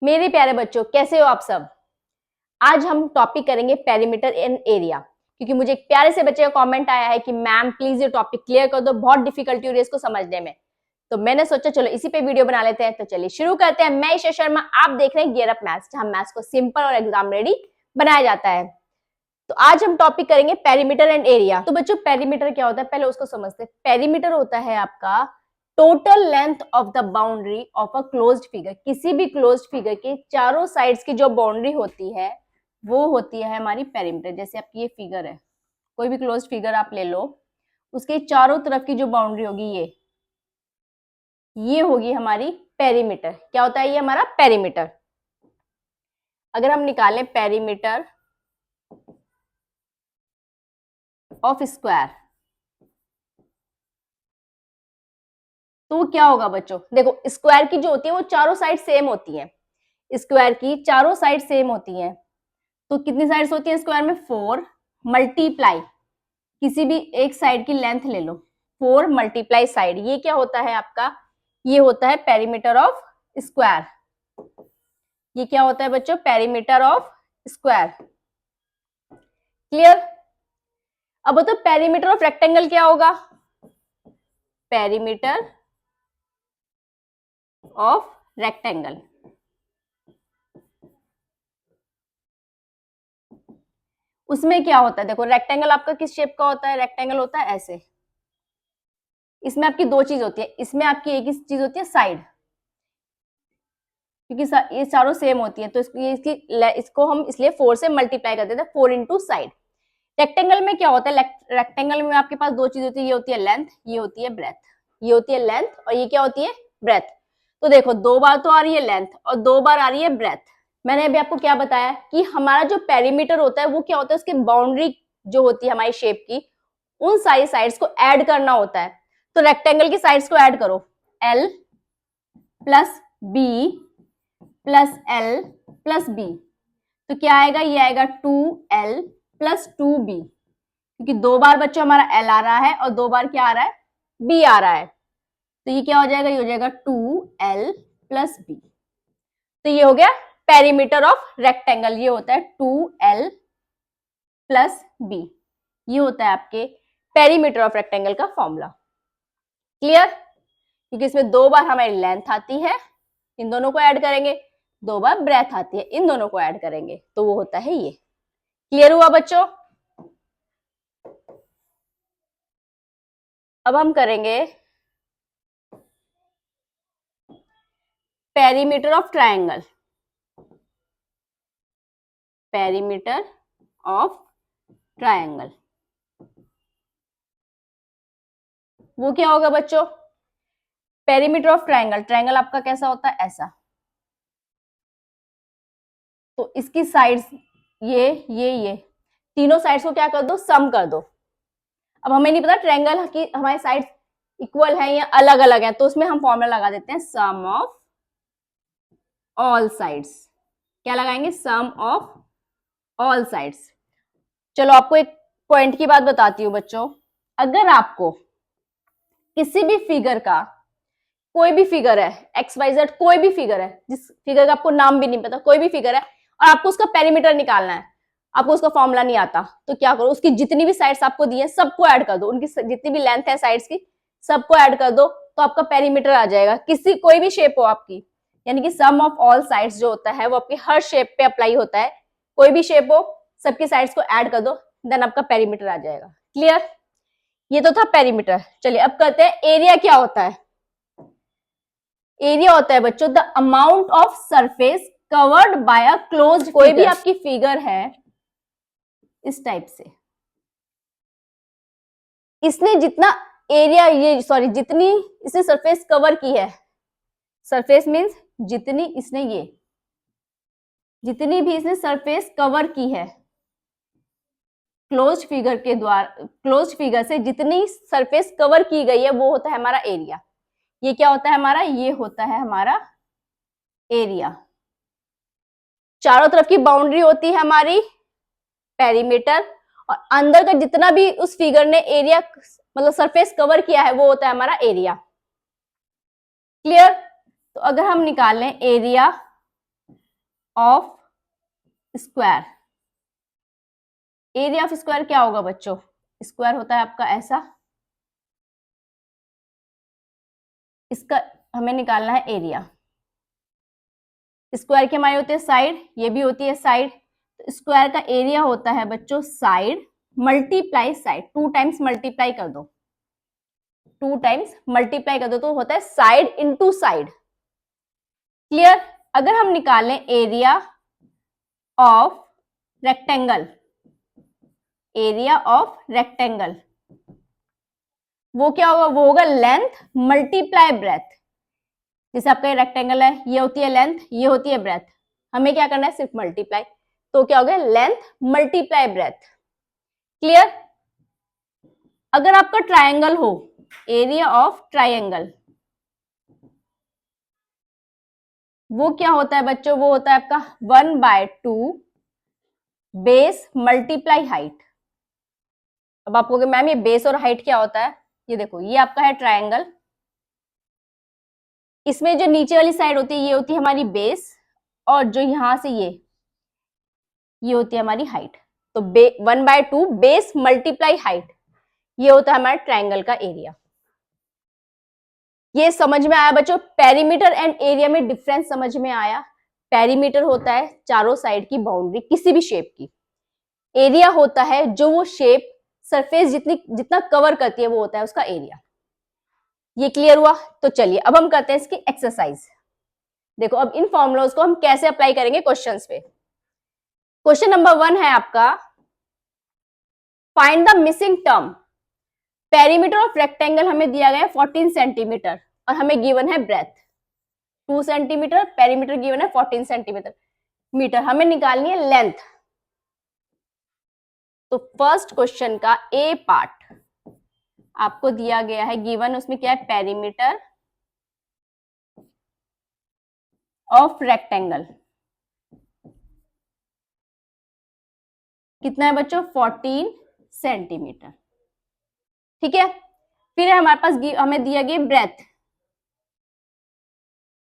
मेरे प्यारे बच्चों, कैसे हो आप सब। आज हम टॉपिक करेंगे पेरीमीटर एंड एरिया, क्योंकि मुझे एक प्यारे से बच्चे का कमेंट आया है कि मैम प्लीज ये टॉपिक क्लियर कर दो, बहुत डिफिकल्टी हो रही है इसको समझने में। तो मैंने सोचा चलो इसी पे वीडियो बना लेते हैं। तो चलिए शुरू करते हैं। मैं ईशा शर्मा, आप देख रहे हैं गियर अप मैथ्स, जहां मैथ्स को सिंपल और एग्जाम रेडी बनाया जाता है। तो आज हम टॉपिक करेंगे पेरीमीटर एंड एरिया। तो बच्चों, पेरीमीटर क्या होता है पहले उसको समझते हैं। पेरीमीटर होता है आपका total length of the boundary of a closed figure. किसी भी क्लोज्ड फिगर के चारों साइड्स की जो बाउंड्री होती है वो होती है हमारी पेरीमीटर। जैसे आपकी ये फिगर है, कोई भी क्लोज्ड फिगर आप ले लो, उसके चारों तरफ की जो बाउंड्री होगी ये होगी हमारी पेरीमीटर। क्या होता है ये हमारा पेरीमीटर। अगर हम निकालें पेरीमीटर ऑफ स्क्वायर तो क्या होगा बच्चों, देखो स्क्वायर की जो होती है वो चारों साइड सेम होती है। स्क्वायर की चारों साइड सेम होती है, तो कितनी साइड्स होती है स्क्वायर में? 4 मल्टीप्लाई किसी भी एक साइड की लेंथ ले लो, 4 मल्टीप्लाई साइड, ये क्या होता है आपका? ये होता है पेरीमीटर ऑफ स्क्वायर। ये क्या होता है बच्चों? Perimeter of square. क्लियर? अब तो पेरीमीटर ऑफ रेक्टेंगल क्या होगा? पेरीमीटर ऑफ रेक्टेंगल, उसमें क्या होता है? देखो रेक्टेंगल आपका किस शेप का होता है? रेक्टेंगल होता है ऐसे। इसमें आपकी दो चीज होती है, इसमें आपकी एक ही चीज होती है साइड, क्योंकि ये चारों सेम होती है, तो इसको हम इसलिए 4 से मल्टीप्लाई कर देते हैं, 4 इंटू साइड। रेक्टेंगल में क्या होता है? रेक्टेंगल में आपके पास दो चीज होती है, ये होती है लेंथ, ये होती है ब्रेथ। ये होती है लेंथ और ये क्या होती है? ब्रेथ। तो देखो दो बार तो आ रही है लेंथ और दो बार आ रही है ब्रेथ। मैंने अभी आपको क्या बताया कि हमारा जो पेरीमीटर होता है वो क्या होता है? उसकी बाउंड्री जो होती है हमारी शेप की, उन सारी साइड्स को ऐड करना होता है। तो रेक्टेंगल की साइड्स को ऐड करो, L plus B plus L plus B, तो क्या आएगा? ये आएगा 2L प्लस 2B, क्योंकि दो बार बच्चों हमारा L आ रहा है और दो बार क्या आ रहा है? B आ रहा है। तो ये क्या हो जाएगा? ये हो जाएगा 2L प्लस B। तो ये हो गया पेरीमीटर ऑफ रेक्टेंगल। ये होता है 2L प्लस B। ये होता है आपके पेरीमीटर ऑफ रेक्टेंगल का फॉर्मूला। क्लियर? क्योंकि इसमें दो बार हमारी लेंथ आती है, इन दोनों को ऐड करेंगे, दो बार ब्रेथ आती है, इन दोनों को ऐड करेंगे, तो वो होता है ये। क्लियर हुआ बच्चों? अब हम करेंगे perimeter of triangle. Perimeter of triangle वो क्या होगा बच्चों? पेरीमीटर ऑफ ट्रायंगल, ट्रायंगल आपका कैसा होता है? ऐसा। तो इसकी साइड्स ये तीनों साइड्स को क्या कर दो? सम कर दो। अब हमें नहीं पता ट्रायंगल की हमारी साइड्स इक्वल है या अलग अलग है, तो उसमें हम फॉर्मूला लगा देते हैं सम ऑफ ऑल साइड्स। क्या लगाएंगे? सम ऑफ ऑल साइड्स। चलो आपको एक पॉइंट की बात बताती हूँ बच्चों, अगर आपको किसी भी फिगर का, कोई भी फिगर है, XYZ कोई भी फिगर है, जिस फिगर का आपको नाम भी नहीं पता, कोई भी फिगर है, और आपको उसका पेरीमीटर निकालना है, आपको उसका फॉर्मूला नहीं आता, तो क्या करो? उसकी जितनी भी साइड्स आपको दी है सबको ऐड कर दो, उनकी जितनी भी लेंथ है साइड्स की सबको ऐड कर दो, तो आपका पेरीमीटर आ जाएगा। किसी कोई भी शेप हो आपकी, यानी कि सम ऑफ ऑल साइड्स जो होता है वो आपकी हर शेप पे अप्लाई होता है। कोई भी शेप हो, सबकी साइड्स को ऐड कर दो, देन आपका पेरीमीटर आ जाएगा। क्लियर? ये तो था पेरीमीटर। चलिए अब करते हैं एरिया क्या होता है। एरिया होता है बच्चों the amount of surface covered by a closed. कोई भी आपकी फिगर है इस टाइप से, इसने जितना एरिया, जितनी इसने सरफेस कवर की है, सरफेस मींस जितनी इसने जितनी भी इसने सरफेस कवर की है क्लोज्ड फिगर के द्वारा, क्लोज्ड फिगर से जितनी सरफेस कवर की गई है वो होता है हमारा एरिया। ये क्या होता है हमारा? ये होता है हमारा एरिया। चारों तरफ की बाउंड्री होती है हमारी पेरीमीटर, और अंदर का जितना भी उस फिगर ने एरिया मतलब सरफेस कवर किया है वो होता है हमारा एरिया। क्लियर? तो अगर हम निकालें area of square. Area of square क्या होगा बच्चों? स्क्वायर होता है आपका ऐसा, इसका हमें निकालना है एरिया। स्क्वायर की हमारी होती है साइड, ये भी होती है साइड, तो स्क्वायर का एरिया होता है बच्चों side multiply side, 2 times multiply कर दो, 2 टाइम्स मल्टीप्लाई कर दो तो होता है साइड इनटू साइड। क्लियर? अगर हम निकालें area of rectangle, area of rectangle, वो क्या होगा? वो होगा लेंथ मल्टीप्लाई ब्रेथ। जैसे आपका ये रेक्टेंगल है, ये होती है लेंथ, ये होती है ब्रेथ, हमें क्या करना है? सिर्फ मल्टीप्लाई, तो क्या हो गया? Length multiply breath. क्लियर? अगर आपका ट्रायंगल हो, एरिया ऑफ ट्रायंगल, वो क्या होता है बच्चों? वो होता है आपका 1/2 बेस मल्टीप्लाई हाइट। अब आप कहोगे मैम ये बेस और हाइट क्या होता है? ये देखो, ये आपका है ट्रायंगल, इसमें जो नीचे वाली साइड होती है ये होती है हमारी बेस, और जो यहां से ये होती है हमारी हाइट। तो 1/2 बेस मल्टीप्लाई हाइट, ये होता है हमारे ट्रायंगल का एरिया। ये समझ में आया बच्चों? पेरीमीटर एंड एरिया में डिफरेंस समझ में आया? पेरीमीटर होता है चारों साइड की बाउंड्री किसी भी शेप की, एरिया होता है जो वो शेप सरफेस जितना कवर करती है वो होता है उसका एरिया। ये क्लियर हुआ? तो चलिए अब हम करते हैं इसकी एक्सरसाइज। देखो अब इन फॉर्मूलाज को हम कैसे अप्लाई करेंगे क्वेश्चंस पे। क्वेश्चन नंबर 1 है आपका, find the missing term. Perimeter of rectangle हमें दिया गया है 14 सेंटीमीटर और हमें गिवन है ब्रेथ 2 सेंटीमीटर, पेरीमीटर गिवन है 14 सेंटीमीटर मीटर, हमें निकालनी है लेंथ। तो फर्स्ट क्वेश्चन का ए पार्ट आपको दिया गया है गिवन, उसमें क्या है? पेरीमीटर ऑफ रेक्टेंगल कितना है बच्चों? 14 सेंटीमीटर। ठीक है, फिर हमारे पास हमें दिया गया ब्रेथ,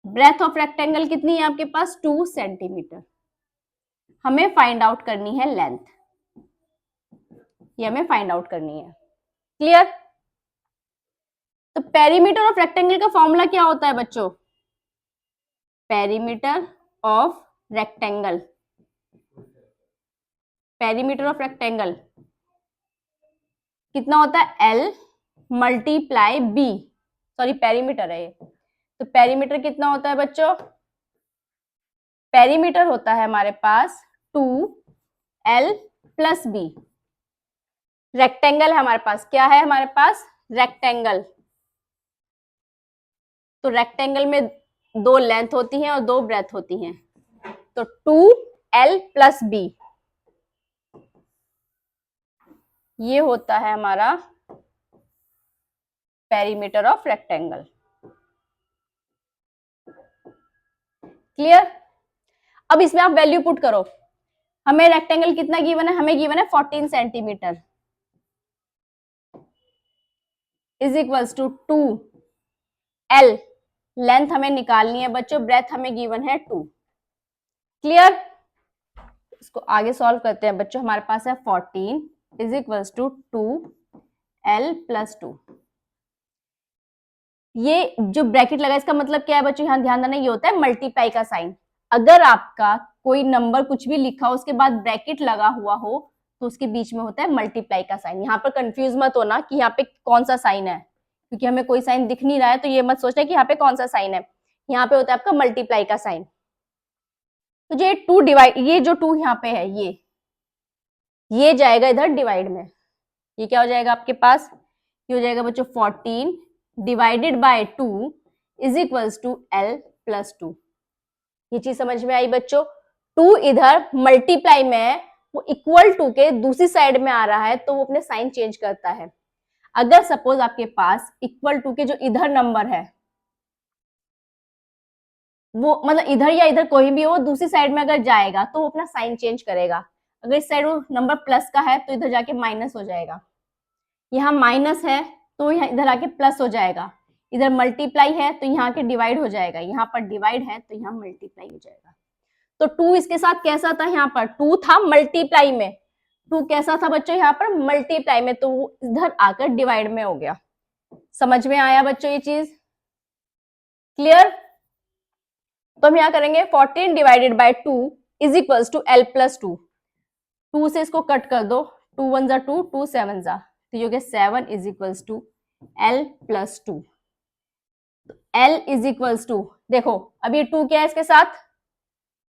ब्रेथ ऑफ रेक्टेंगल कितनी है आपके पास? 2 सेंटीमीटर। हमें फाइंड आउट करनी है लेंथ, ये हमें फाइंड आउट करनी है। क्लियर? तो पेरीमीटर ऑफ रेक्टेंगल का फॉर्मूला क्या होता है बच्चों? Perimeter of rectangle, perimeter of rectangle कितना होता है? L multiply B, sorry perimeter है ये, तो पेरीमीटर कितना होता है बच्चों? पेरीमीटर होता है हमारे पास 2L प्लस B। रेक्टेंगल है हमारे पास, क्या है हमारे पास? रेक्टेंगल। तो रेक्टेंगल में 2 लेंथ होती हैं और 2 ब्रेथ होती हैं, तो 2L प्लस B ये होता है हमारा पेरीमीटर ऑफ रेक्टेंगल। क्लियर? अब इसमें आप वैल्यू पुट करो, हमें रेक्टेंगल कितना गिवन है? हमें गिवन है 14 centimetre is equals to 2L, length हमें निकालनी है बच्चों, ब्रेथ हमें गिवन है 2। क्लियर? इसको आगे सॉल्व करते हैं बच्चों। हमारे पास है 14 is equals to 2L plus 2। ये जो ब्रैकेट लगा इसका मतलब क्या है बच्चों? यहां ध्यान देना, ये होता है मल्टीप्लाई का साइन। अगर आपका कोई नंबर कुछ भी लिखा हो उसके बाद ब्रैकेट लगा हुआ हो तो उसके बीच में होता है मल्टीप्लाई का साइन। यहाँ पर कंफ्यूज मत होना कि यहाँ पे कौन सा साइन है, क्योंकि हमें कोई साइन दिख नहीं रहा है तो ये मत सोचना कि यहाँ पे कौन सा साइन है। यहाँ पे होता है आपका मल्टीप्लाई का साइन। तो जो 2 डिवाइड, ये जो 2 यहाँ पे है ये जाएगा इधर डिवाइड में, ये क्या हो जाएगा आपके पास? ये हो जाएगा बच्चों 14 divided by 2 is equals to L plus 2। ये चीज समझ में आई बच्चों? 2 इधर मल्टीप्लाई में है, वो इक्वल टू के दूसरी साइड में आ रहा है तो वो अपने साइन चेंज करता है। अगर सपोज आपके पास इक्वल टू के जो इधर नंबर है वो मतलब इधर या इधर कोई भी हो, दूसरी साइड में अगर जाएगा तो वो अपना साइन चेंज करेगा। अगर इस साइड वो नंबर प्लस का है तो इधर जाके माइनस हो जाएगा, यहाँ माइनस है तो यहाँ इधर आके प्लस हो जाएगा, इधर मल्टीप्लाई है तो यहाँ के डिवाइड हो जाएगा, यहाँ पर डिवाइड है तो यहाँ मल्टीप्लाई हो जाएगा। तो 2 इसके साथ कैसा था, यहाँ पर 2 था मल्टीप्लाई में, 2 कैसा था बच्चों यहाँ पर मल्टीप्लाई में, तो वो इधर आकर डिवाइड में हो गया। समझ में आया बच्चों ये चीज, क्लियर? तो हम यहाँ करेंगे 14 divided by 2 is equals to l plus 2, 2 से इसको कट कर दो, 2 1 जा 2, 2 7 जा, तो ये हो गया 7 is equals to l plus 2। l is equals to, देखो अब ये 2 क्या है इसके साथ,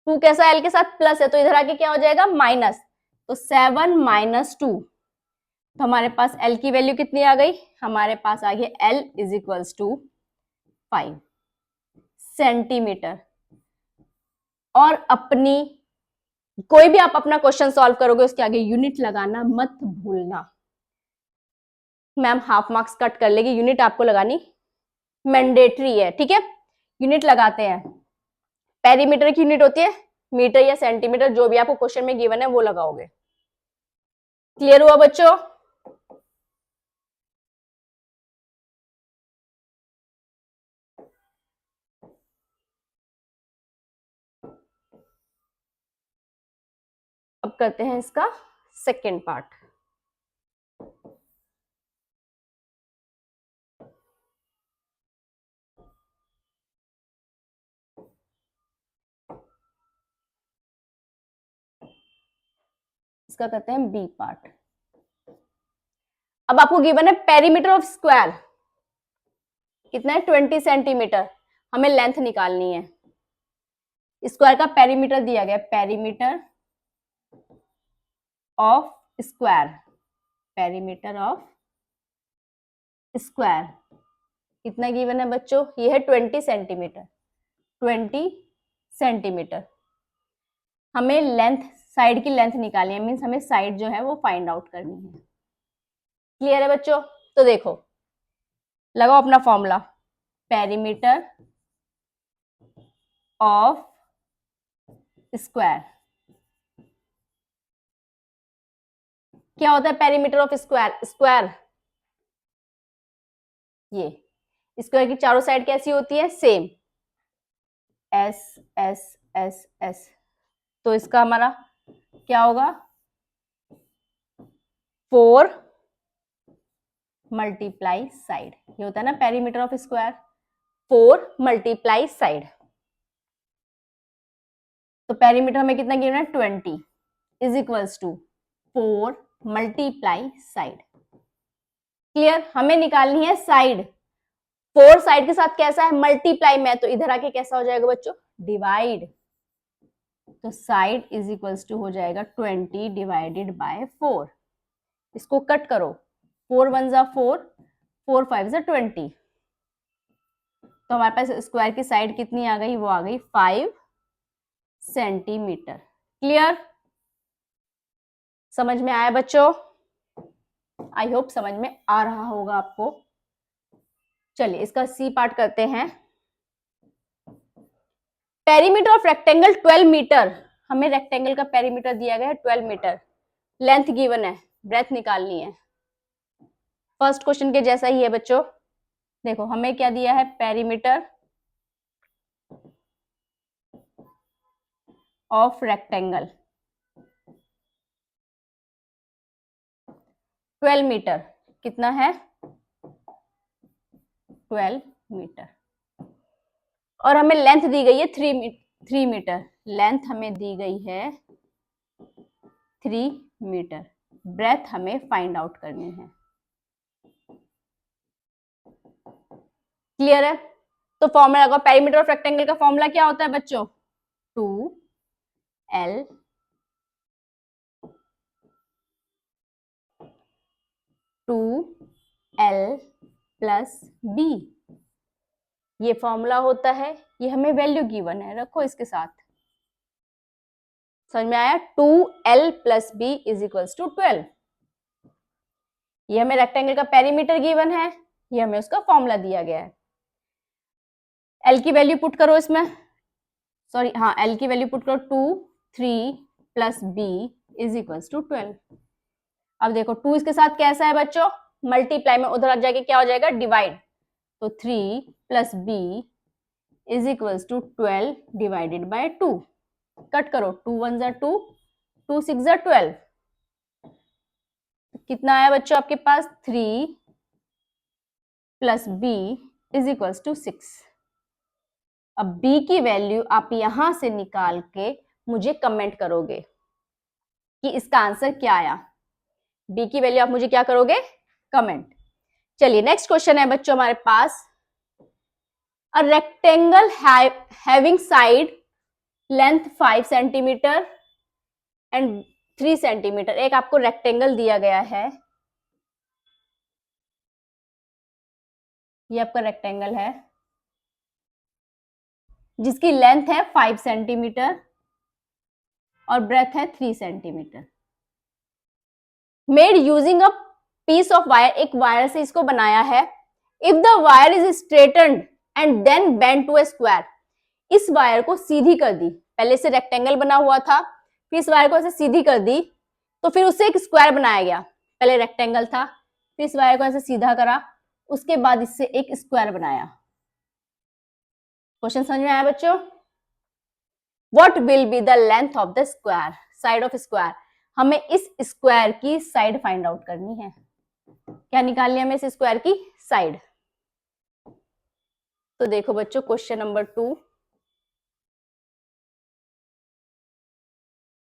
2 कैसा l के साथ प्लस है, तो इधर आके क्या हो जाएगा माइनस, तो 7 माइनस 2, तो हमारे पास l की वैल्यू कितनी आ गई, हमारे पास आ गई l is equals to 5 centimetre. और अपनी कोई भी आप अपना क्वेश्चन सॉल्व करोगे उसके आगे यूनिट लगाना मत भूलना, मैम हाफ मार्क्स कट कर लेगी, यूनिट आपको लगानी मैंडेटरी है, ठीक है? यूनिट लगाते हैं, पेरीमीटर की यूनिट होती है मीटर या सेंटीमीटर, जो भी आपको क्वेश्चन में गिवन है वो लगाओगे। क्लियर हुआ बच्चों? अब करते हैं इसका सेकेंड पार्ट। इसका करते हैं बी पार्ट। अब आपको गिवन है पेरीमीटर ऑफ स्क्वायर कितना है 20 सेंटीमीटर, हमें लेंथ निकालनी है। स्क्वायर का पेरीमीटर दिया गया, perimeter of square, perimeter of square कितना गिवन है बच्चों, ये है 20 सेंटीमीटर, 20 सेंटीमीटर। हमें लेंथ, साइड की लेंथ निकालनी है, मीन्स हमें साइड जो है वो फाइंड आउट करनी है। क्लियर है बच्चों? तो देखो लगाओ अपना फॉर्मूला, पेरीमीटर ऑफ स्क्वायर, क्या होता है पेरीमीटर ऑफ स्क्वायर, स्क्वायर ये स्क्वायर की चारों साइड कैसी होती है, same, S S S S, तो इसका हमारा क्या होगा 4 मल्टीप्लाई साइड, ये होता है ना perimeter of square, 4 multiply side. तो पेरीमीटर हमें कितना गिवन है 20 is equals to 4 multiply side. Clear? हमें निकालनी है साइड, 4 साइड के साथ कैसा है मल्टीप्लाई में, तो इधर आके कैसा हो जाएगा बच्चों डिवाइड, तो साइड इज इक्वल्स टू हो जाएगा 20 डिवाइडेड बाय 4, इसको कट करो, 4 1 जा 4, 4 5 जा 20, तो हमारे पास स्क्वायर की साइड कितनी आ गई, वो आ गई 5 सेंटीमीटर। क्लियर? समझ में आया बच्चों? आई होप समझ में आ रहा होगा आपको। चलिए इसका सी पार्ट करते हैं। पेरीमीटर ऑफ रेक्टेंगल 12 मीटर, हमें रेक्टेंगल का पेरीमीटर दिया गया है 12 मीटर, लेंथ गिवन है, ब्रेथ निकालनी है। फर्स्ट क्वेश्चन के जैसा ही है बच्चों, देखो हमें क्या दिया है पेरीमीटर ऑफ रेक्टेंगल 12 मीटर, कितना है 12 मीटर, और हमें लेंथ दी गई है 3 मीटर, लेंथ हमें दी गई है 3 मीटर, ब्रेथ हमें फाइंड आउट करनी है। क्लियर है? तो फॉर्मूला लगाओ, पेरीमीटर ऑफ रेक्टेंगल का फॉर्मूला क्या होता है बच्चों 2l प्लस बी, ये फॉर्मूला होता है, ये हमें वैल्यू गिवन है, रखो इसके साथ। समझ में आया? 2l plus B is equals to 12, ये हमें रेक्टेंगल का पेरीमीटर गिवन है, ये हमें उसका फॉर्मूला दिया गया है। l की वैल्यू पुट करो इसमें, सॉरी हाँ l की वैल्यू पुट करो 2 3 plus b is equals to 12। अब देखो 2 इसके साथ कैसा है बच्चों मल्टीप्लाई में, उधर जाके क्या हो जाएगा डिवाइड, तो 3 plus b is equals to 12 divided by 2, cut करो, 2 1 जा 2, 2 6 जा 12, कितना आया बच्चों आपके पास 3 plus B is equals to 6। अब b की वैल्यू आप यहां से निकाल के मुझे कमेंट करोगे कि इसका आंसर क्या आया। b की वैल्यू आप मुझे क्या करोगे, कमेंट। चलिए नेक्स्ट क्वेश्चन है बच्चों हमारे पास, a rectangle having side length 5 centimetre and 3 centimetre. एक आपको रेक्टेंगल दिया गया है, ये आपका रेक्टेंगल है जिसकी लेंथ है 5 सेंटीमीटर और ब्रेथ है 3 centimetre. Made using a piece of wire, एक वायर से इसको बनाया है। If the wire is straightened and then bend to a square, इस वायर को सीधी कर दी, पहले से रेक्टेंगल बना हुआ था, फिर इस वायर को ऐसे सीधी कर दी तो फिर उससे एक स्क्वायर बनाया गया। पहले रेक्टेंगल था, फिर इस वायर को ऐसे सीधा करा, उसके बाद इससे एक स्क्वायर बनाया। क्वेश्चन समझ में आया बच्चों? What will be the length of the square, side of square. हमें इस स्क्वायर की साइड फाइंड आउट करनी है। क्या निकालनी है हमें इस स्क्वायर की साइड? तो देखो बच्चों क्वेश्चन नंबर 2,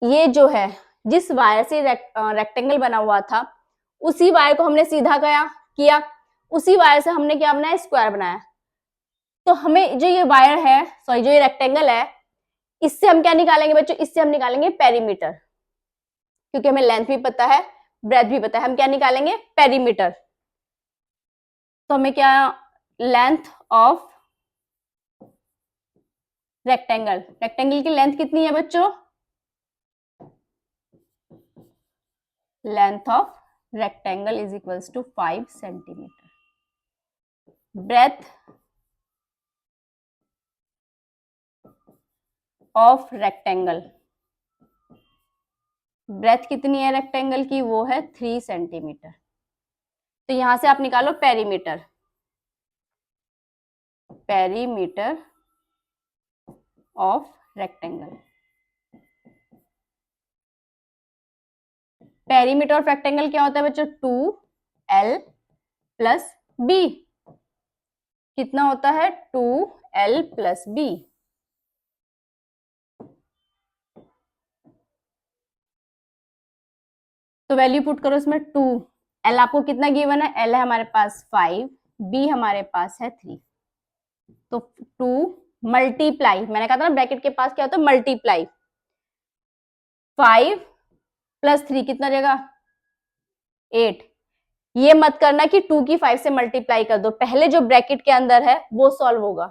ये जो है जिस वायर से रेक्टेंगल बना हुआ था उसी वायर को हमने सीधा किया, उसी वायर से हमने क्या बनाया, स्क्वायर बनाया। तो हमें जो ये वायर है, सॉरी जो ये रेक्टेंगल है, इससे हम क्या निकालेंगे बच्चों, इससे हम निकालेंगे पेरीमीटर, क्योंकि हमें लेंथ भी पता है ब्रेथ भी पता है। हम क्या निकालेंगे, पेरीमीटर। तो हमें क्या, लेंथ ऑफ रेक्टेंगल, रेक्टेंगल की लेंथ कितनी है बच्चों, length of rectangle is equals to 5 centimetre. Breadth of rectangle, breadth कितनी है रेक्टेंगल की, वो है 3 सेंटीमीटर। तो यहां से आप निकालो perimeter, perimeter of rectangle. Perimeter of rectangle क्या होता है बच्चों, 2l प्लस b। कितना होता है, 2l प्लस b। तो वैल्यू पुट करो इसमें 2, l आपको कितना गिवन है, l है हमारे पास 5, b हमारे पास है 3। तो 2 मल्टीप्लाई, मैंने कहा था ना ब्रैकेट के पास क्या होता है, मल्टीप्लाई। 5 प्लस 3 कितना देगा, 8। ये मत करना कि 2 की 5 से मल्टीप्लाई कर दो, पहले जो ब्रैकेट के अंदर है वो सॉल्व होगा,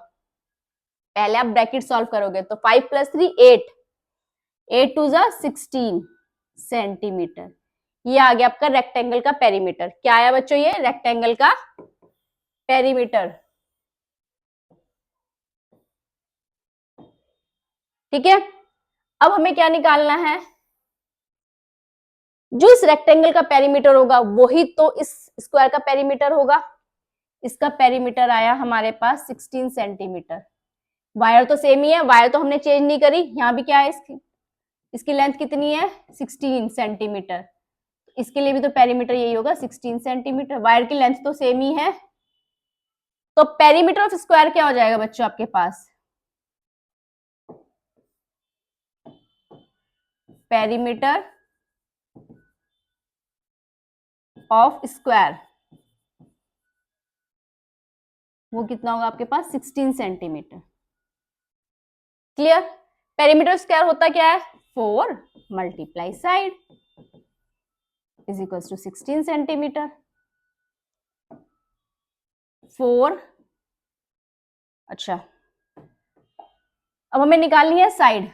पहले आप ब्रैकेट सॉल्व करोगे। तो 5 प्लस 3 8, 8 टू जा 16 सेंटीमीटर। ये आ गया आपका रेक्टेंगल का पेरीमीटर। क्या आया बच्चों, ये रेक्टेंगल का पेरीमीटर। ठीक है, अब हमें क्या निकालना है, जो इस रेक्टेंगल का पेरीमीटर होगा वही तो इस स्क्वायर का पेरीमीटर होगा। इसका पेरीमीटर आया हमारे पास 16 सेंटीमीटर। वायर तो सेम ही है, वायर तो हमने चेंज नहीं करी, यहां भी क्या है, इसकी लेंथ कितनी है, 16 सेंटीमीटर। इसके लिए भी तो पेरीमीटर यही होगा, 16 सेंटीमीटर। वायर की लेंथ तो सेम ही है, तो पेरीमीटर ऑफ स्क्वायर क्या हो जाएगा बच्चों आपके पास, पेरीमीटर ऑफ स्क्वायर वो कितना होगा आपके पास, 16 सेंटीमीटर। क्लियर? पेरीमीटर स्क्वायर होता क्या है, 4 multiply side is equals to 16 centimetre. 4, अच्छा अब हमें निकालनी है साइड।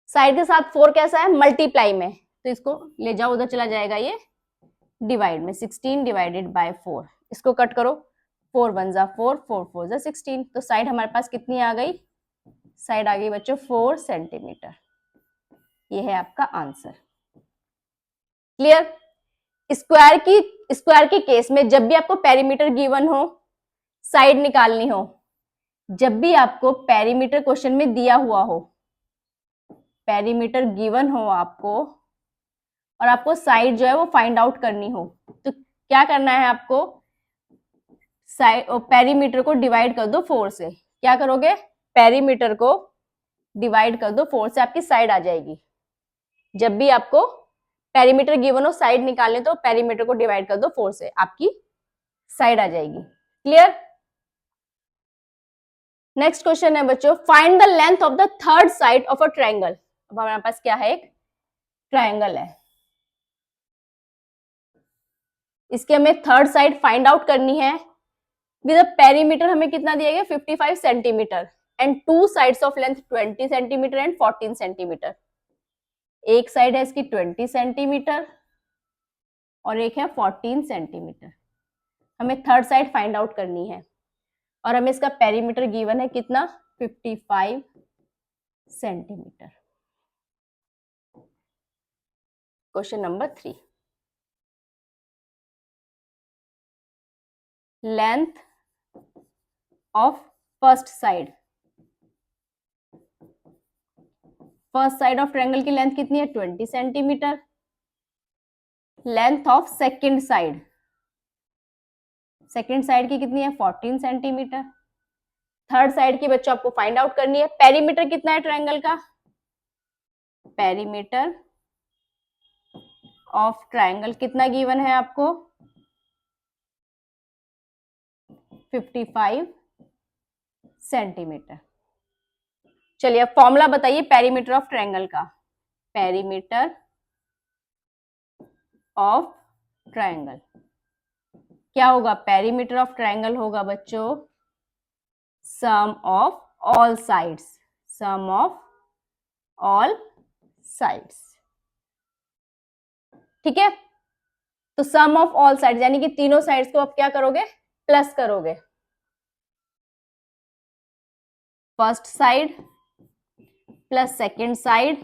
साइड के साथ 4 कैसा है, मल्टीप्लाई में, तो इसको ले जाओ, उधर चला जाएगा ये डिवाइड में, 16 डिवाइडेड बाय 4। इसको कट करो, 4 1 जा 4, 4 4 जा 16। तो साइड हमारे पास कितनी आ गई, साइड आ गई बच्चों 4 सेंटीमीटर। ये है आपका आंसर। क्लियर? स्क्वायर के केस में जब भी आपको पेरीमीटर गिवन हो, साइड निकालनी हो, जब भी आपको पेरीमीटर क्वेश्चन में दिया हुआ हो, पेरीमीटर गिवन हो आपको और आपको साइड जो है वो फाइंड आउट करनी हो, तो क्या करना है आपको, साइड और पेरीमीटर को डिवाइड कर दो 4 से। क्या करोगे, पेरीमीटर को डिवाइड कर दो 4 से, आपकी साइड आ जाएगी। जब भी आपको पेरीमीटर गिवन हो, साइड निकालने, तो पेरीमीटर को डिवाइड कर दो 4 से, आपकी साइड आ जाएगी। क्लियर। नेक्स्ट क्वेश्चन है बच्चों, find the length of the third side of a triangle. अब हमारे पास क्या है, एक ट्रायंगल है, इसके हमें थर्ड साइड फाइंड आउट करनी है। विद पेरीमीटर हमें कितना दिया गया, 55 centimetre and two sides of length 20 centimetre and 14 centimetre. एक साइड है इसकी 20 सेंटीमीटर और एक है 14 सेंटीमीटर। हमें थर्ड साइड फाइंड आउट करनी है और हमें इसका पेरीमीटर गिवन है कितना, 55 centimetre. Question number 3, length of first side. First side of triangle की लेंथ कितनी है, 20 centimetre. Length of second side, second side की कितनी है, 14 सेंटीमीटर। थर्ड साइड की बच्चों आपको फाइंड आउट करनी है। पेरीमीटर कितना है ट्रायंगल का, पेरीमीटर ऑफ ट्रायंगल कितना गिवन है आपको, 55 सेंटीमीटर। चलिए अब फॉर्मूला बताइए पेरीमीटर ऑफ ट्रायंगल का। पेरीमीटर ऑफ ट्रायंगल क्या होगा, पेरीमीटर ऑफ ट्रायंगल होगा बच्चों sum of all sides, sum of all sides. ठीक है, तो सम ऑफ ऑल साइड्स यानी कि तीनों साइड्स को आप क्या करोगे, प्लस करोगे। First side plus second side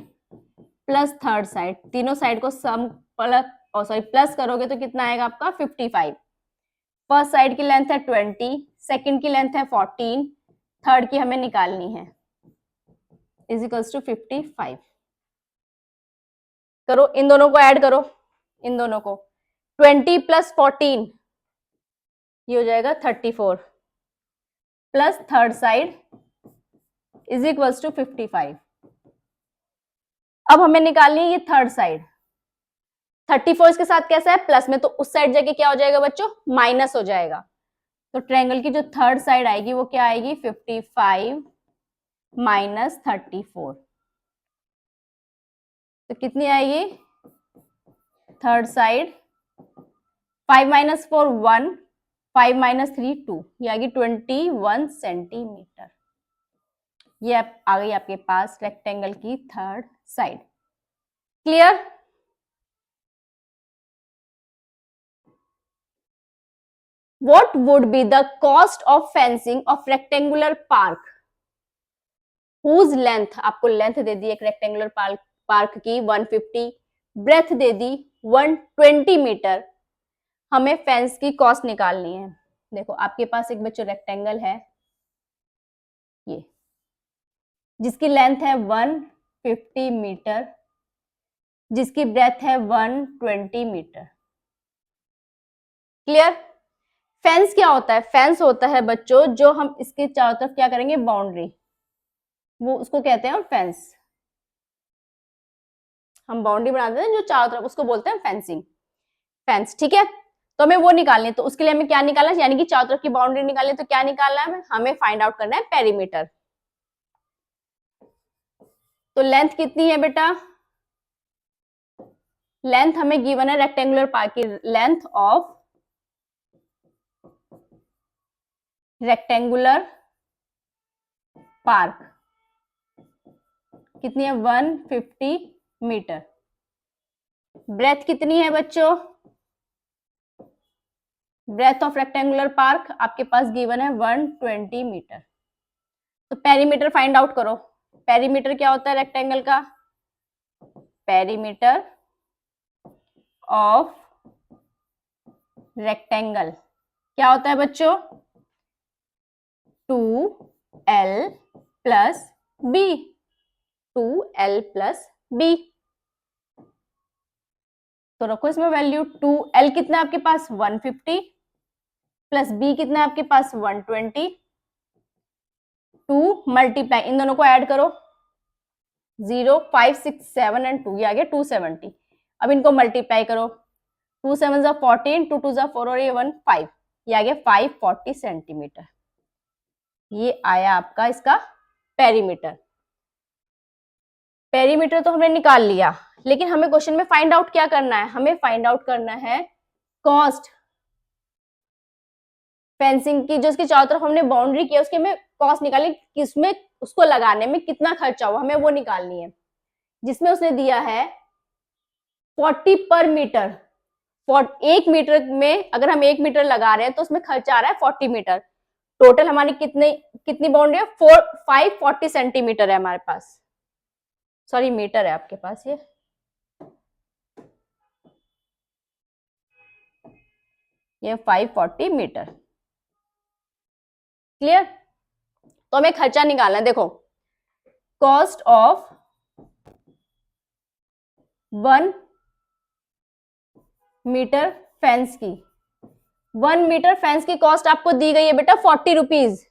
plus third side, तीनों साइड को सम प्लस करोगे तो कितना आएगा आपका, 55। फर्स्ट साइड की लेंथ है 20, सेकेंड की लेंथ है 14, थर्ड की हमें निकालनी है, इज इक्वल्स टू 55। करो, इन दोनों को ऐड करो, इन दोनों को 20 प्लस 14 ये हो जाएगा 34 plus third side is equals to 55। अब हमें निकालनी है ये थर्ड साइड। 34 इसके साथ कैसा है, प्लस में, तो उस साइड जाके क्या हो जाएगा बच्चों, माइनस हो जाएगा। तो ट्रायंगल की जो थर्ड साइड आएगी वो क्या आएगी, 55 माइनस 34, तो कितनी आएगी थर्ड साइड, 5 माइनस 4 1, 5 माइनस 3 2, ये आ गई 21 सेंटीमीटर। ये आ गई आपके पास रेक्टेंगल की third side. Clear. What would be the cost of fencing of rectangular park whose length, आपको लेंथ दे दी एक रेक्टेंगुलर पार्क की 150, ब्रेथ दे दी 120 मीटर, हमें फेंस की कॉस्ट निकालनी है। देखो आपके पास एक बच्चों रेक्टेंगल है ये, जिसकी लेंथ है 150 मीटर, जिसकी ब्रेथ है 120 मीटर। क्लियर। फेंस क्या होता है, फेंस होता है बच्चों जो हम इसके चारों तरफ क्या करेंगे, बाउंड्री, वो उसको कहते हैं फेंस। हम बाउंड्री बनाते हैं जो चारों तरफ, उसको बोलते हैं फेंसिंग, फेंस। ठीक है, तो हमें वो निकालनी है, तो उसके लिए हमें क्या निकालना है, यानी कि चारों तरफ की बाउंड्री निकालनी है, तो क्या निकालना है हमें फाइंड आउट करना है पेरीमीटर। तो लेंथ कितनी है बेटा, लेंथ हमें गिवन है रेक्टेंगुलर पार्क की, लेंथ ऑफ रेक्टेंगुलर पार्क कितनी है, 150 मीटर। ब्रेथ कितनी है बच्चों, ब्रेथ ऑफ रेक्टेंगुलर पार्क आपके पास गिवन है 120 मीटर। तो पेरीमीटर फाइंड आउट करो। पेरीमीटर क्या होता है रेक्टेंगल का, पेरीमीटर ऑफ रेक्टेंगल क्या होता है बच्चों, 2L plus B। 2l plus B. तो रखो इसमें वैल्यू 2l कितना है आपके पास 150 प्लस बी कितना है आपके पास 120, 2 मल्टीप्लाई इन दोनों को ऐड करो 0 5 6 7 एंड 2 ये आ गया 270। अब इनको मल्टीप्लाई करो 2 7 जा 14 2 2 जा 4 और ये 1 5 ये आ गया 540 सेंटीमीटर। ये आया आपका इसका पेरीमीटर। पेरीमीटर तो हमने निकाल लिया, लेकिन हमें क्वेश्चन में फाइंड आउट क्या करना है, हमें फाइंड आउट करना है कॉस्ट फेंसिंग की। जो इसके चारों तरफ हमने बाउंड्री किया उसके हमें कॉस्ट निकालनी, किसमें उसको लगाने में कितना खर्चा हुआ हमें वो निकालनी है, जिसमें उसने दिया है 40 पर मीटर। 1 मीटर में अगर हम 1 मीटर लगा रहे हैं तो उसमें खर्चा आ रहा है 40 मीटर। टोटल हमारी कितनी बाउंड्री है 540 सेंटीमीटर है हमारे पास, सॉरी मीटर है आपके पास, ये 540 मीटर। क्लियर। तो हमें खर्चा निकालना है। देखो कॉस्ट ऑफ 1 मीटर फेंस की, 1 मीटर फेंस की कॉस्ट आपको दी गई है बेटा 40 रुपीज।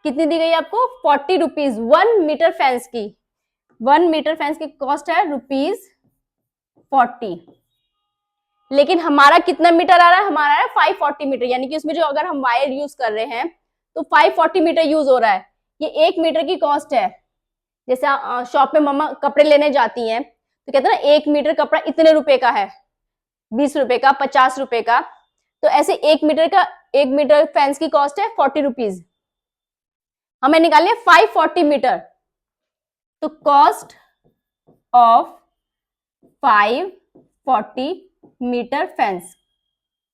कितनी दी गई है आपको 40 रुपीज 1 मीटर फेंस की। 1 मीटर फेंस की कॉस्ट है ₹40। लेकिन हमारा कितना मीटर आ रहा है, हमारा है 540 मीटर, यानी कि उसमें जो अगर हम वायर यूज कर रहे हैं तो 540 मीटर यूज हो रहा है। ये 1 मीटर की कॉस्ट है। जैसे शॉप में मम्मा कपड़े लेने जाती हैं तो कहते हैं ना 1 मीटर कपड़ा इतने रुपए का है, 20 रुपए का, 50 रुपए का। तो ऐसे 1 मीटर फैंस की कॉस्ट है 40 रुपीज। हमें निकालनी है 540 मीटर। तो कॉस्ट ऑफ 540 मीटर फेंस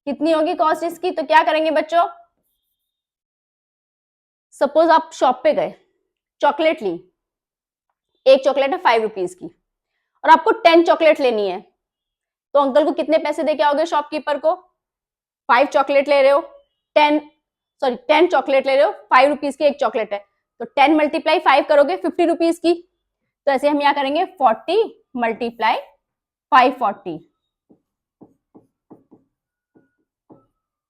कितनी होगी कॉस्ट इसकी। तो क्या करेंगे बच्चों, सपोज आप शॉप पे गए, चॉकलेट ली, एक चॉकलेट है 5 रुपीज की और आपको 10 चॉकलेट लेनी है, तो अंकल को कितने पैसे दे के आओगे शॉपकीपर को। 5 चॉकलेट ले रहे हो, 10 चॉकलेट ले रहे हो, 5 रुपीज की एक चॉकलेट है, तो 10 मल्टीप्लाई 5 करोगे 50 रुपीज की। तो ऐसे हम यहाँ करेंगे 40 मल्टीप्लाई 540।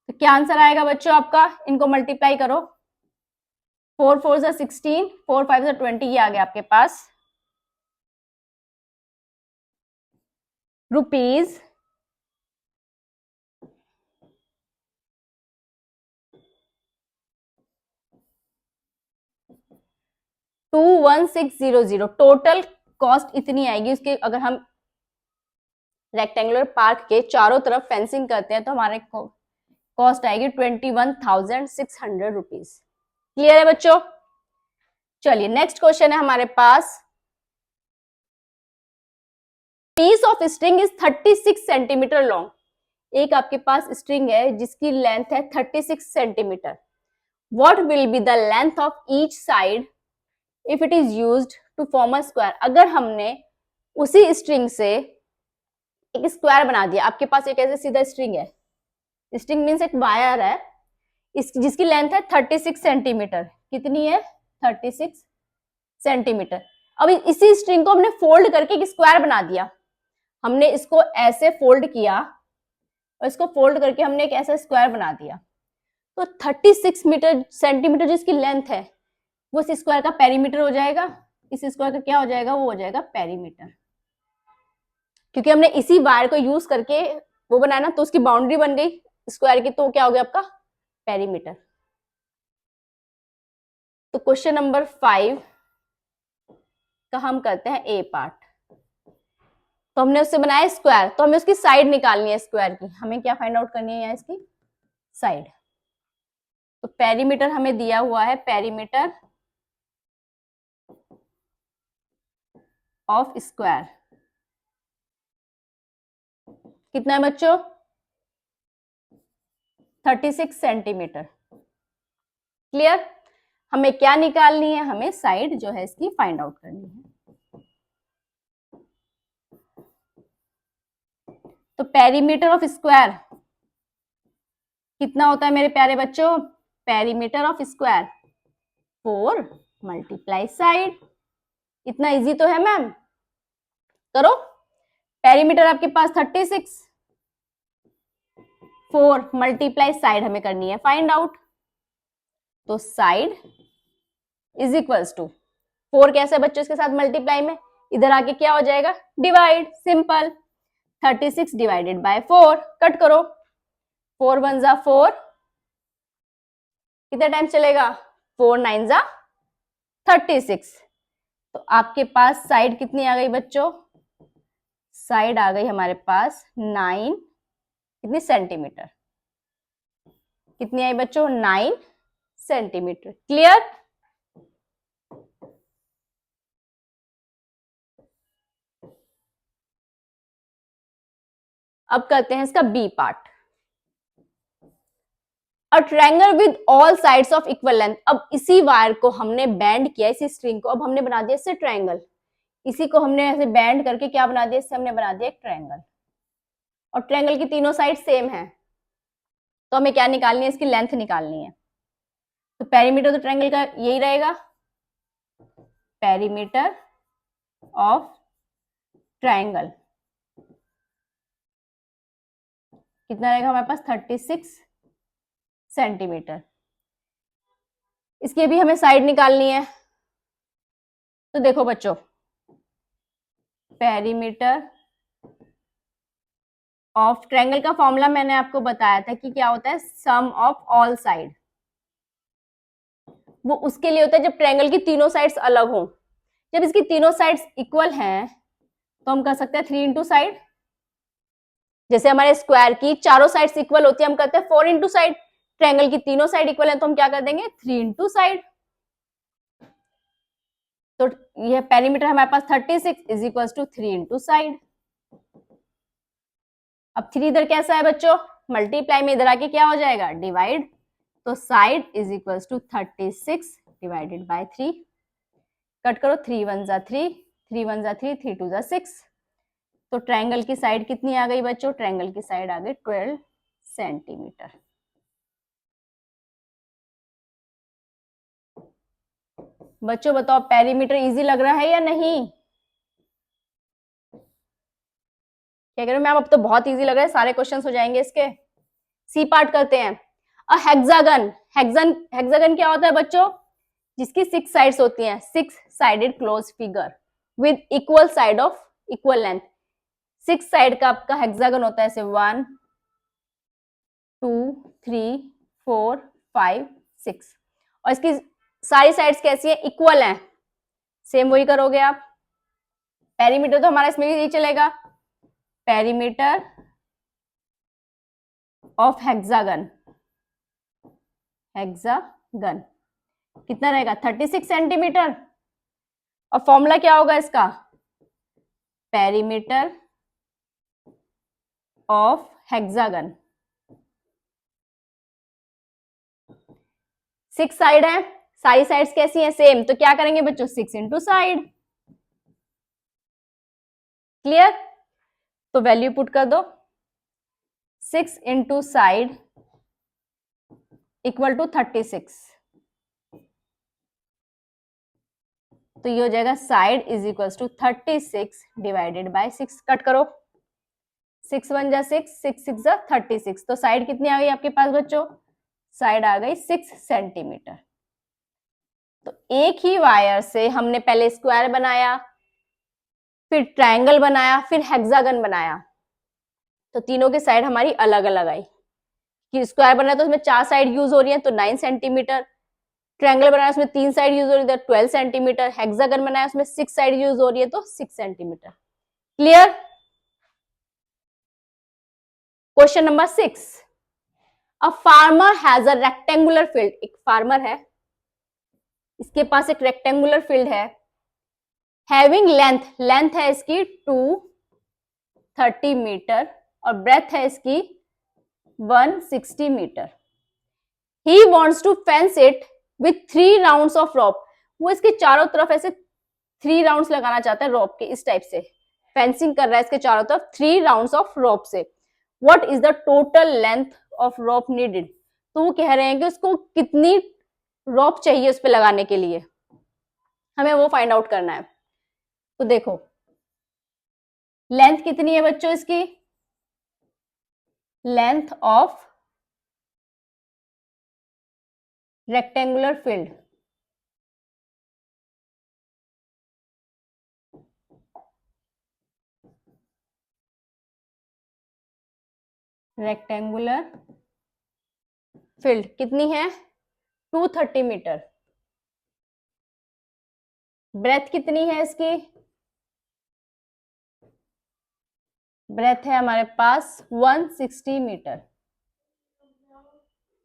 तो क्या आंसर आएगा बच्चों आपका, इनको मल्टीप्लाई करो, 4 4 जा 16, 4 5 जा 20, ये आ गया आपके पास रुपीज 21600। टोटल कॉस्ट इतनी आएगी उसके। अगर हम रेक्टेंगुलर पार्क के चारों तरफ फेंसिंग करते हैं तो हमारे कॉस्ट आएगी 21,600 रुपीज। क्लियर है बच्चों। चलिए नेक्स्ट क्वेश्चन है हमारे पास, piece of string is 36 centimetre long. एक आपके पास स्ट्रिंग है जिसकी लेंथ है 36 centimetre. What will be the length of each side if it is used to form a square. अगर हमने उसी स्ट्रिंग से एक स्क्वायर बना दिया, आपके पास एक ऐसे सीधा स्ट्रिंग है, स्ट्रिंग मीन्स एक वायर है जिसकी लेंथ है 36 सेंटीमीटर। कितनी है 36 सेंटीमीटर। अब इसी स्ट्रिंग को हमने फोल्ड करके एक स्क्वायर बना दिया। हमने इसको ऐसे फोल्ड किया और इसको फोल्ड करके हमने एक ऐसा स्क्वायर बना दिया। तो 36 मीटर सेंटीमीटर जिसकी लेंथ है वो इस स्क्वायर का पेरीमीटर हो जाएगा। इस स्क्वायर का क्या हो जाएगा, वो हो जाएगा पेरीमीटर। क्योंकि हमने इसी वायर को यूज करके वो बनाया ना, तो उसकी बाउंड्री बन गई स्क्वायर की, तो क्या हो गया आपका पेरीमीटर। तो क्वेश्चन नंबर 5 का हम करते हैं ए पार्ट। तो हमने उससे बनाया स्क्वायर, तो हमें उसकी साइड निकालनी है स्क्वायर की। हमें क्या फाइंड आउट करनी है यहाँ इसकी साइड। तो पेरीमीटर हमें दिया हुआ है, पेरीमीटर ऑफ स्क्वायर कितना है बच्चों 36 सेंटीमीटर। क्लियर। हमें क्या निकालनी है, हमें साइड जो है इसकी फाइंड आउट करनी है। तो पेरीमीटर ऑफ स्क्वायर कितना होता है मेरे प्यारे बच्चों, perimeter of square 4 multiply side. इतना इजी तो है मैम, करो। पेरीमीटर आपके पास 36, 4 मल्टीप्लाई साइड हमें करनी है फाइंड आउट। तो साइड इज इक्वल्स टू 4 कैसे बच्चों इसके साथ मल्टीप्लाई में, इधर आके क्या हो जाएगा, divide, simple. 36 divided bye 4, cut करो, 4 1 जा 4, कितना टाइम चलेगा, 4 9 जा 36। तो आपके पास साइड कितनी आ गई बच्चों, साइड आ गई हमारे पास 9, कितनी सेंटीमीटर, कितनी आई बच्चों, 9 सेंटीमीटर। क्लियर। अब करते हैं इसका B part. A triangle with all sides of equal length. अब इसी वायर को हमने बैंड किया, इसी स्ट्रिंग को अब हमने बना दिया इससे ट्रायंगल। इसी को हमने ऐसे बैंड करके क्या बना दिया, इससे हमने बना दिया एक ट्रायंगल। और ट्रायंगल की तीनों साइड सेम है, तो हमें क्या निकालनी है, इसकी लेंथ निकालनी है। तो पेरीमीटर तो ट्रायंगल का यही रहेगा, पेरीमीटर ऑफ ट्रायंगल कितना रहेगा हमारे पास, 36 सेंटीमीटर। इसकी भी हमें साइड निकालनी है। तो देखो बच्चों, पेरीमीटर ऑफ ट्रायंगल का फॉर्मूला मैंने आपको बताया था कि क्या होता है, सम ऑफ ऑल साइड। वो उसके लिए होता है जब ट्रायंगल की तीनों साइड्स अलग हो। जब इसकी तीनों साइड्स इक्वल हैं तो हम कर सकते हैं 3 इंटू साइड। जैसे हमारे स्क्वायर की चारों साइड्स इक्वल होती है, हम करते हैं 4 इंटू साइड। ट्रायंगल की तीनों साइड इक्वल है तो हम क्या कर देंगे, 3 इंटू साइड। तो यह पेरीमीटर हमारे पास 36 is equal to 3 into side. अब 3 इधर कैसा है बच्चों, मल्टीप्लाई में इधर आके क्या हो जाएगा, डिवाइड। तो side is equal to 36 divided by 3, cut करो, 3 1 जा 3, 3 1 जा 3, 3 2 जा 6। तो ट्रायंगल की साइड कितनी आ गई बच्चों, ट्रायंगल की साइड आ गई 12 सेंटीमीटर। बच्चों बताओ पेरीमीटर इजी लग रहा है या नहीं, क्या कह रहे हो मैम, अब तो बहुत इजी लग रहा है, सारे क्वेश्चंस हो जाएंगे इसके। सी पार्ट करते हैं। अ हेक्सागन, हेक्सागन क्या होता है बच्चों, जिसकी 6 साइड्स होती हैं, 6 sided close figure with equal side of equal length. 6 side का आपका हेक्सागन होता है, ऐसे 1 2 3 4 5 6, और इसकी सारी साइड्स कैसी है, इक्वल है। सेम वही करोगे आप। पेरीमीटर तो हमारा इसमें भी यही चलेगा, पेरीमीटर ऑफ हेक्सागन, हेक्सागन कितना रहेगा, 36 सेंटीमीटर। और फॉर्मूला क्या होगा इसका, पेरीमीटर ऑफ हेक्सागन। 6 साइड है, सारी साइड्स कैसी हैं, सेम। तो क्या करेंगे बच्चों, 6 इंटू साइड। क्लियर। तो वैल्यू पुट कर दो, 6 इंटू साइड इक्वल टू 36। तो ये हो जाएगा side is equal to 36 divided by 6, cut करो, 6 1 जा 6, 6 6 जा 36। तो साइड कितनी आ गई आपके पास बच्चों, साइड आ गई 6 सेंटीमीटर। तो एक ही वायर से हमने पहले स्क्वायर बनाया, फिर ट्रायंगल बनाया, फिर हेक्सागन बनाया। तो तीनों की साइड हमारी अलग अलग आई। कि स्क्वायर बना तो उसमें 4 साइड यूज हो रही है तो 9 सेंटीमीटर, ट्रायंगल बनाया उसमें 3 साइड यूज हो रही है तो 12 सेंटीमीटर, हेक्सागन बनाया उसमें 6 साइड यूज हो रही है तो 6 centimetre. Clear. Question number 6, a farmer has a rectangular field. एक फार्मर है, इसके पास एक रेक्टेंगुलर फील्ड है, हैविंग लेंथ, लेंथ है इसकी 230 मीटर और ब्रेथ है इसकी 160 metre. He wants to fence it with 3 rounds of rope. वो इसके चारों तरफ ऐसे 3 राउंड्स लगाना चाहता है रॉप के, इस टाइप से फेंसिंग कर रहा है इसके चारों तरफ 3 राउंड्स ऑफ रॉप से। What is the total length of rope needed. तो वो कह रहे हैं कि उसको कितनी रॉप चाहिए उस पर लगाने के लिए, हमें वो फाइंड आउट करना है। तो देखो लेंथ कितनी है बच्चों इसकी, length of rectangular field, rectangular field कितनी है 230 मीटर। ब्रेथ कितनी है इसकी, ब्रेथ है हमारे पास 160 मीटर।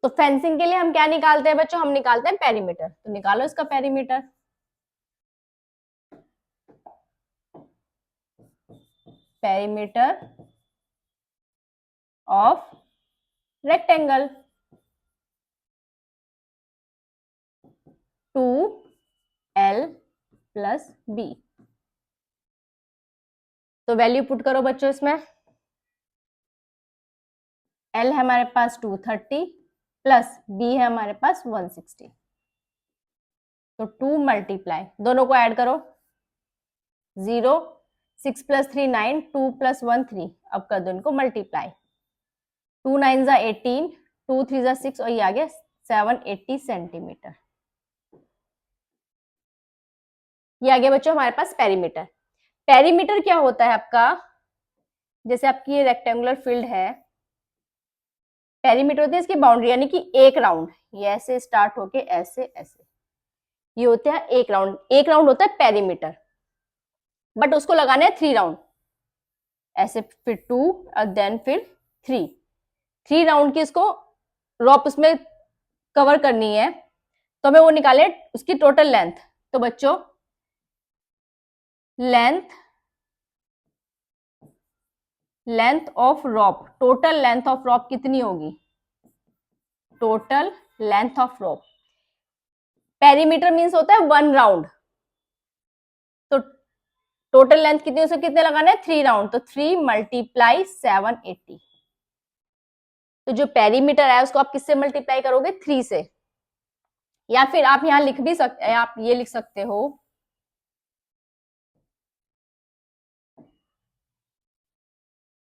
तो फेंसिंग के लिए हम क्या निकालते हैं बच्चों, हम निकालते हैं पेरीमीटर। तो निकालो इसका perimeter, perimeter of rectangle 2L plus B. तो वैल्यू पुट करो बच्चों इसमें, L है हमारे पास 230 प्लस B है हमारे पास 160। तो 2 मल्टीप्लाई, दोनों को ऐड करो, 0 6 प्लस 3 9, 2 प्लस 1 3। अब कर दो इनको मल्टीप्लाई, 2 9 जा 18, 2 3 जा 6 और ये आ गया 780 सेंटीमीटर। ये आ गया बच्चों हमारे पास पेरीमीटर। पेरीमीटर क्या होता है आपका, जैसे आपकी ये रेक्टेंगुलर फील्ड है, पेरीमीटर होती है इसकी बाउंड्री, यानी कि एक राउंड, ये ऐसे स्टार्ट होके ऐसे ऐसे, ये होता है एक राउंड। एक राउंड होता है पेरीमीटर, बट उसको लगाने हैं 3 राउंड, ऐसे फिर 2 और देन फिर 3 राउंड की इसको रॉप उसमें कवर करनी है। तो हमें वो निकाले उसकी टोटल लेंथ। तो बच्चों length of rope, total length of rope कितनी होगी, total length of rope, perimeter means होता है 1 राउंड, तो टोटल लेंथ कितनी, उसे कितने लगाना है 3 राउंड, तो 3 मल्टीप्लाई 780। तो जो पेरीमीटर है उसको आप किससे मल्टीप्लाई करोगे 3 से, या फिर आप यहां लिख भी सकते हैं, आप ये लिख सकते हो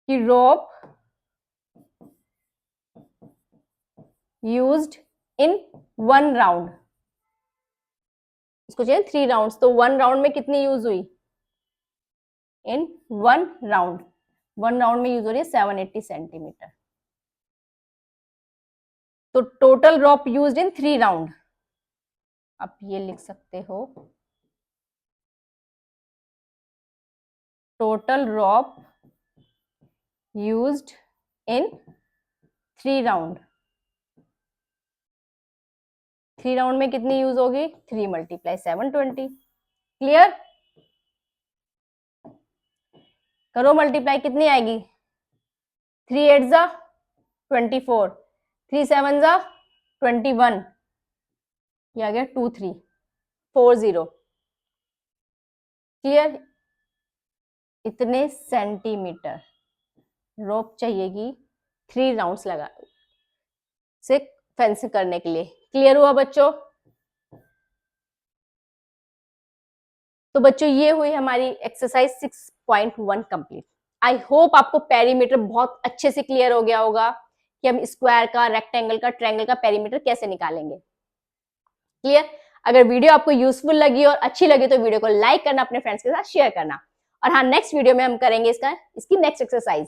कि रोप यूज्ड इन 1 राउंड, इसको चाहिए 3 राउंड्स, तो 1 राउंड में कितनी यूज हुई, इन 1 राउंड, 1 राउंड में यूज हो रही है 780 सेंटीमीटर। तो total rope used in 3 round, आप ये लिख सकते हो total rope used in 3 round. 3 round में कितनी यूज होगी, 3 मल्टीप्लाई 720। क्लियर, करो मल्टीप्लाई, कितनी आएगी, 3 8 जा 24, 3 7 जा 21, ये आ गया 2340। क्लियर, इतने सेंटीमीटर रोप चाहिएगी 3 राउंड्स लगा से फेंसिंग करने के लिए। क्लियर हुआ बच्चों, तो बच्चों ये हुई हमारी एक्सरसाइज 6.1 कंप्लीट। आई होप आपको पेरीमीटर बहुत अच्छे से क्लियर हो गया होगा कि हम स्क्वायर का, रेक्टेंगल का, ट्रायंगल का पेरीमीटर कैसे निकालेंगे। क्लियर, अगर वीडियो आपको यूजफुल लगी और अच्छी लगी तो वीडियो को लाइक करना, अपने फ्रेंड्स के साथ शेयर करना। और हाँ, नेक्स्ट वीडियो में हम करेंगे इसकी नेक्स्ट एक्सरसाइज।